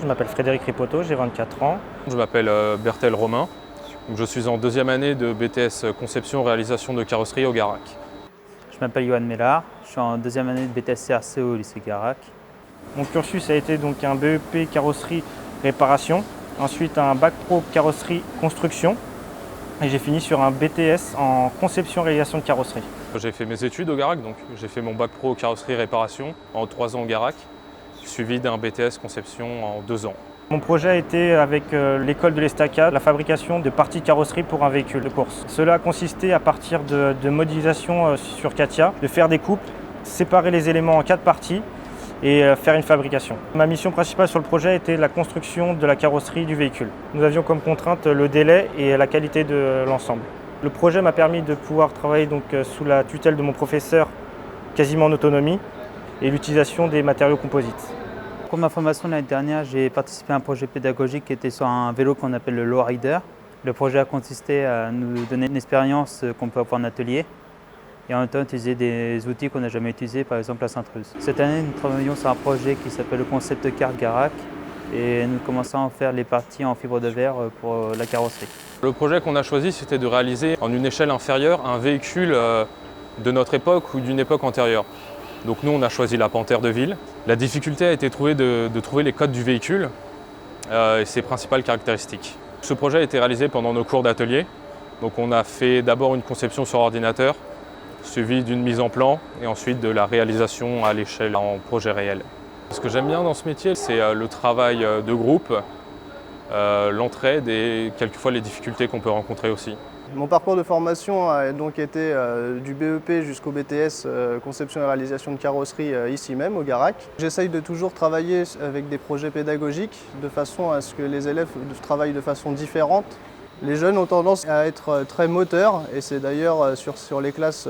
Je m'appelle Frédéric Ripoto, j'ai 24 ans. Je m'appelle Bertel Romain. Je suis en deuxième année de BTS Conception Réalisation de carrosserie au Garac. Je m'appelle Johan Mellard, je suis en deuxième année de BTS CRC au lycée Garac. Mon cursus a été donc un BEP carrosserie réparation, ensuite un bac pro carrosserie construction et j'ai fini sur un BTS en conception réalisation de carrosserie. J'ai fait mes études au Garac, donc j'ai fait mon bac pro carrosserie réparation en 3 ans au Garac, suivi d'un BTS conception en 2 ans. Mon projet a été avec l'école de l'Estaca, la fabrication de parties carrosserie pour un véhicule de course. Cela a consisté à partir de modélisation sur CATIA, de faire des coupes, séparer les éléments en 4 parties et faire une fabrication. Ma mission principale sur le projet était la construction de la carrosserie du véhicule. Nous avions comme contrainte le délai et la qualité de l'ensemble. Le projet m'a permis de pouvoir travailler donc sous la tutelle de mon professeur quasiment en autonomie et l'utilisation des matériaux composites. Pour ma formation l'année dernière, j'ai participé à un projet pédagogique qui était sur un vélo qu'on appelle le Lowrider. Le projet a consisté à nous donner une expérience qu'on peut avoir en atelier et en même temps utiliser des outils qu'on n'a jamais utilisés, par exemple la cintreuse. Cette année, nous travaillons sur un projet qui s'appelle le Concept Car Garac et nous commençons à faire les parties en fibre de verre pour la carrosserie. Le projet qu'on a choisi, c'était de réaliser en une échelle inférieure un véhicule de notre époque ou d'une époque antérieure. Donc nous, on a choisi la Panthère de ville. La difficulté a été de trouver les codes du véhicule et ses principales caractéristiques. Ce projet a été réalisé pendant nos cours d'atelier. Donc on a fait d'abord une conception sur ordinateur, suivie d'une mise en plan et ensuite de la réalisation à l'échelle en projet réel. Ce que j'aime bien dans ce métier, c'est le travail de groupe, l'entraide et quelquefois les difficultés qu'on peut rencontrer aussi. Mon parcours de formation a donc été du BEP jusqu'au BTS Conception et réalisation de carrosserie ici même au Garac. J'essaye de toujours travailler avec des projets pédagogiques de façon à ce que les élèves travaillent de façon différente. Les jeunes ont tendance à être très moteurs et c'est d'ailleurs sur les classes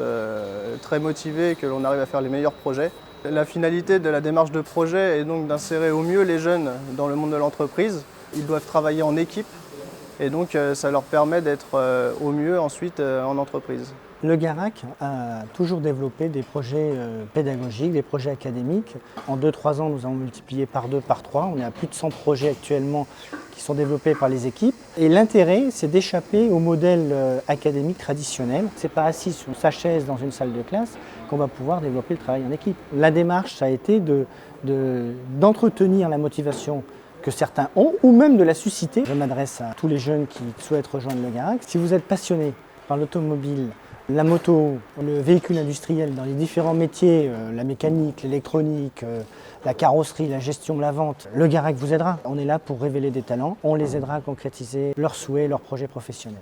très motivées que l'on arrive à faire les meilleurs projets. La finalité de la démarche de projet est donc d'insérer au mieux les jeunes dans le monde de l'entreprise. Ils doivent travailler en équipe. Et donc ça leur permet d'être au mieux ensuite en entreprise. Le Garac a toujours développé des projets pédagogiques, des projets académiques. En 2-3 ans, nous avons multiplié par 2, par 3. On est à plus de 100 projets actuellement qui sont développés par les équipes. Et l'intérêt, c'est d'échapper au modèle académique traditionnel. Ce n'est pas assis sur sa chaise dans une salle de classe qu'on va pouvoir développer le travail en équipe. La démarche, ça a été d'entretenir la motivation que certains ont, ou même de la susciter. Je m'adresse à tous les jeunes qui souhaitent rejoindre le Garac. Si vous êtes passionné par l'automobile, la moto, le véhicule industriel dans les différents métiers, la mécanique, l'électronique, la carrosserie, la gestion, la vente, le Garac vous aidera. On est là pour révéler des talents, on les aidera à concrétiser leurs souhaits, leurs projets professionnels.